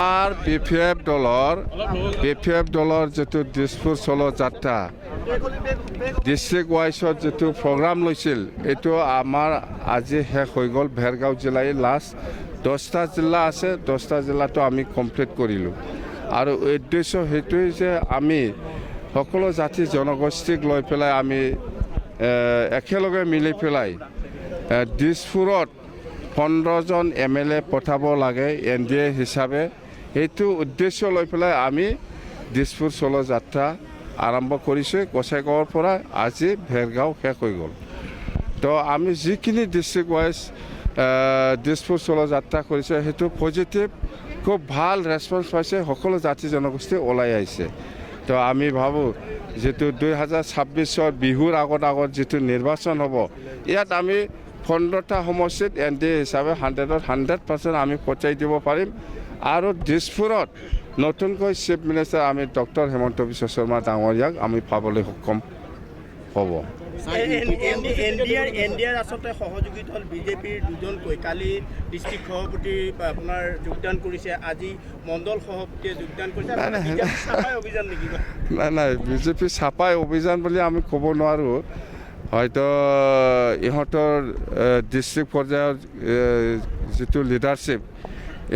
R BPF দলৰ যিটো দিছপুৰ চলো যাত্ৰা ডিষ্ট্ৰিক্ট ৱাইজত যিটো প্ৰগ্ৰাম লৈছিল এইটো আমাৰ আজি শেষ হৈ গ'ল। ভেৰগাঁও জিলাই লাষ্ট 10টা জিলা আছে, 10টা জিলাটো আমি কমপ্লিট কৰিলোঁ। আৰু উদ্দেশ্য সেইটোৱেই যে আমি সকলো জাতি জনগোষ্ঠীক লৈ পেলাই আমি একেলগে মিলি পেলাই দিছপুৰত 15জন MLA পঠাব লাগে NDA হিচাপে। সেইটো উদ্দেশ্য লৈ পেলাই আমি দিছপুৰ চলো যাত্ৰা আৰম্ভ কৰিছোঁ। গোসাইগাঁৱৰ পৰা আজি ভেৰগাঁও শেষ হৈ গ'ল। তো আমি যিখিনি ডিষ্ট্ৰিক্ট ৱাইজ দিছপুৰ চলো যাত্ৰা কৰিছোঁ সেইটো পজিটিভ, খুব ভাল ৰেছপন্স পাইছে। সকলো জাতি জনগোষ্ঠী ওলাই আহিছে। তো আমি ভাবোঁ যিটো 2026 বিহুৰ আগত যিটো নিৰ্বাচন হ'ব, ইয়াত আমি 15টা সমষ্টিত NDA হিচাপে 100% আমি পঠাই দিব পাৰিম। আৰু দিছপুৰত নতুনকৈ চিফ মিনিষ্টাৰ আমি ডক্টৰ হিমন্ত বিশ্ব শৰ্মা ডাঙৰীয়াক আমি পাবলৈ সক্ষম হ'ব। এনডিআৰ আচলতে সহযোগী দল বিজেপিৰ দুজনকৈ কালি ডিষ্ট্ৰিক্ট সভাপতি আপোনাৰ যোগদান কৰিছে, আজি মণ্ডল সভাপতিয়ে যোগদান কৰিছে। অভিযান নেকি? নাই, বিজেপি চাপাই অভিযান বুলি আমি ক'ব নোৱাৰোঁ। হয়তো ইহঁতৰ ডিষ্ট্ৰিক্ট পৰ্যায়ৰ যিটো লিডাৰশ্বিপ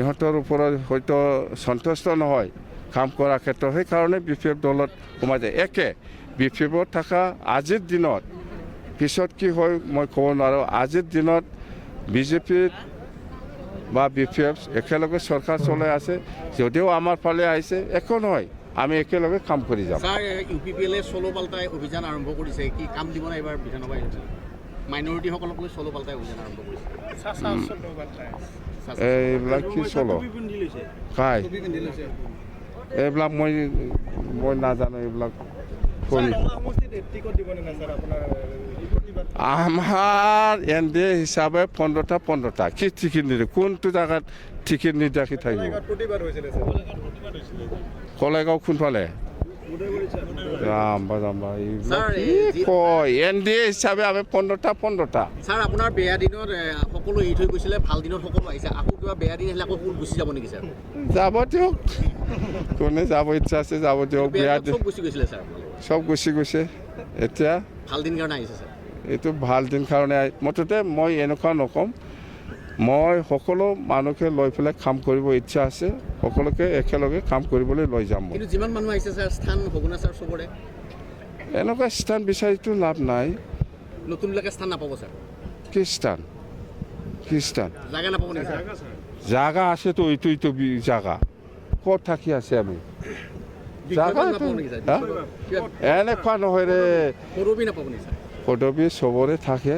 ইহঁতৰ ওপৰত হয়তো সন্তুষ্ট নহয় কাম কৰাৰ ক্ষেত্ৰত, সেইকাৰণে BPF দলত সোমাই যায়। BPFত থকা আজিৰ দিনত, পিছত কি হয় মই ক'ব নোৱাৰোঁ। আজিৰ দিনত বিজেপিত বা BPF একেলগে চৰকাৰ চলাই আছে। যদিও আমাৰ ফালে আহিছে একো নহয়, আমি একেলগে কাম কৰি যাম। ছাৰ, UPPL চলো পাল্টাই অভিযান আৰম্ভ কৰিছে, কি কাম দিব নাই এইবাৰ বিধানসভা মাইনৰিটিসকলক লৈ চলো পাল্টাই অভিযান আৰম্ভ কৰিছে? এইবিলাক কি চলো খাই এইবিলাক মই নাজানো। এইবিলাক আমাৰ NDA হিচাপে 15টা কি টিকেট নিদিয়ে? কোনটো জেগাত টিকেট নিদিয়াকৈ থাকিব? কলেগাঁও কোনফালে? NDA হিচাপে আমি 15টা। ছাৰ, আপোনাৰ বেয়া দিনত সকলো এৰি থৈ গৈছিলে, ভাল দিনত সকলো আহিছে। আকৌ কিবা বেয়া দিন আহিলে আকৌ গুচি যাব নেকি ছাৰ? যাব দিয়ক, কোনে যাব ইচ্ছা আছে যাব দিয়ক। বেয়া দিন চব গুচি গৈছিলে ছাৰ, চব গুচি গৈছে। এতিয়া ভাল দিন কাৰণে আহিছে ছাৰ। এইটো ভাল দিন কাৰণে মুঠতে মই এনেকুৱা নক'ম। মই সকলো মানুহকে লৈ পেলাই কাম কৰিব ইচ্ছা আছে, সকলোকে একেলগে কাম কৰিবলৈ লৈ যাম। কিন্তু যিমান মানুহ আহিছে ছাৰ, স্থান হ'ব না ছাৰ চবৰে? এনেকুৱা স্থান বিচাৰিতো লাভ নাই। নতুনবিলাকে স্থান নাপাব ছাৰ? কি স্থান জাগা নাপাব নেকি ছাৰ? জাগা আছেতো, এইটো জাগা ক'ত থাকি আছে আমি? জাগা এনেকুৱা নহয় ৰে। পদবী নাপাব নেকি ছাৰ? পদবী চবৰে থাকে।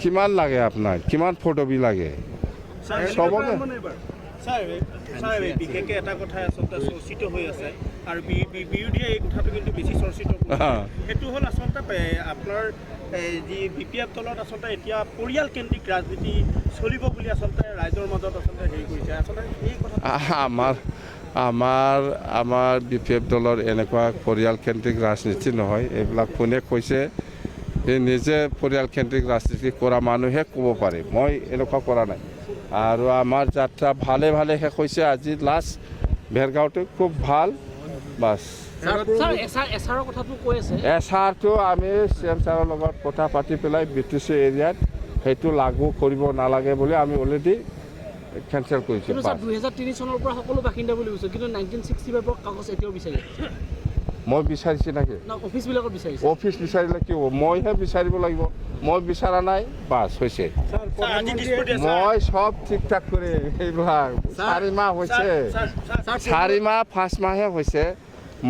কিমান লাগে আপোনাক? কিমান পদবী লাগে চবকে? বিশেষকৈ এটা কথা আচলতে চৰ্চিত হৈ আছে আৰু বিৰোধীয়ে এই কথাটো কিন্তু বেছি চৰ্চিত কৰিছে। সেইটো হ'ল আচলতে আপোনাৰ যি BPF দলত আচলতে এতিয়া পৰিয়ালকেন্দ্ৰিক ৰাজনীতি চলিব বুলি আচলতে ৰাইজৰ মাজত আচলতে হেৰি কৰিছে। আচলতে এই কথা আমাৰ BPF দলৰ এনেকুৱা পৰিয়ালকেন্দ্ৰিক ৰাজনীতি নহয়। এইবিলাক কোনে কৈছে? এই নিজে পৰিয়ালকেন্দ্ৰিক ৰাজনীতি কৰা মানুহে ক'ব পাৰে, মই এনেকুৱা কৰা নাই। আৰু আমাৰ যাত্ৰা ভালে শেষ হৈছে। আজি লাষ্ট ভেৰগাঁওটো খুব ভাল। বাছ এছাৰটো আমি CM ছাৰৰ লগত কথা পাতি পেলাই BTC এৰিয়াত সেইটো লাগু কৰিব নালাগে বুলি আমি অলৰেডি কেঞ্চেল কৰিছোঁ। 2003 চনৰ পৰা সকলো বাসিন্দা বুলি কৈছে, কিন্তু 1965 কাগজ এতিয়াও বিচাৰে। মই বিচাৰিছোঁ নেকি? অফিচবিলাকত বিচাৰিছে। অফিচ বিচাৰিলে কি হ'ব? মইহে বিচাৰিব লাগিব। মই বিচৰা নাই, বাছ হৈছে। মই চব ঠিক ঠাক কৰি এইবিলাক 4 মাহ হৈছে, 4 মাহ 5 মাহে হৈছে।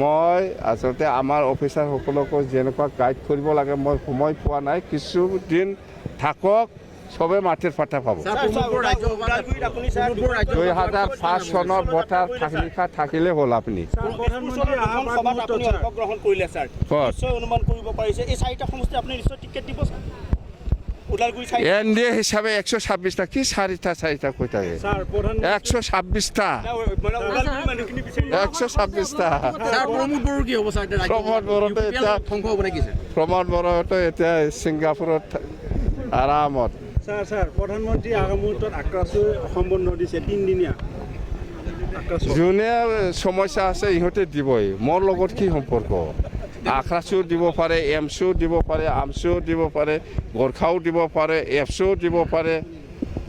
মই আচলতে আমাৰ অফিচাৰসকলকো যেনেকুৱা গাইড কৰিব লাগে মই সময় পোৱা নাই। কিছুদিন থাকক, চবে মাটিৰ ফাটা পাব। 2005 চনৰ ভোটাৰ লিখা থাকিলে হ'ল। আপুনি অংশগ্ৰহণ কৰিলে ছাৰ, নিশ্চয় অনুমান কৰিব পাৰিছে এই 4টা সমষ্টি আপুনি নিশ্চয় টিকেট দিব ছাৰ। NDA হিচাপে 126টা কি 4টা কৈ থাকে? 126টা 126টা। প্ৰমোদ বড়োতো এতিয়া ছিংগাপুৰত আৰামত ছাৰ প্ৰধানমন্ত্ৰী আগৰ মুহূৰ্তত আক্ৰাসুৰ অসম বন্ধ দিছে 3 দিনীয়া যোনে সমস্যা আছে ইহঁতে দিবই মোৰ লগত কি সম্পৰ্ক আখৰাছো দিব পাৰে এমছও দিব পাৰে আমছও দিব পাৰে গোৰ্খাও দিব পাৰে এফছও দিব পাৰে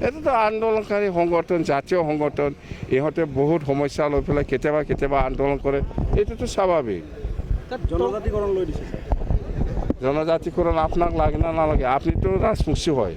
এইটোতো আন্দোলনকাৰী সংগঠন জাতীয় সংগঠন ইহঁতে বহুত সমস্যা লৈ পেলাই কেতিয়াবা আন্দোলন কৰে এইটোতো স্বাভাৱিক জনজাতিকৰণ লৈ দিছে জনজাতিকৰণ আপোনাক লাগে না নালাগে আপুনিতো ৰাজবংশী হয়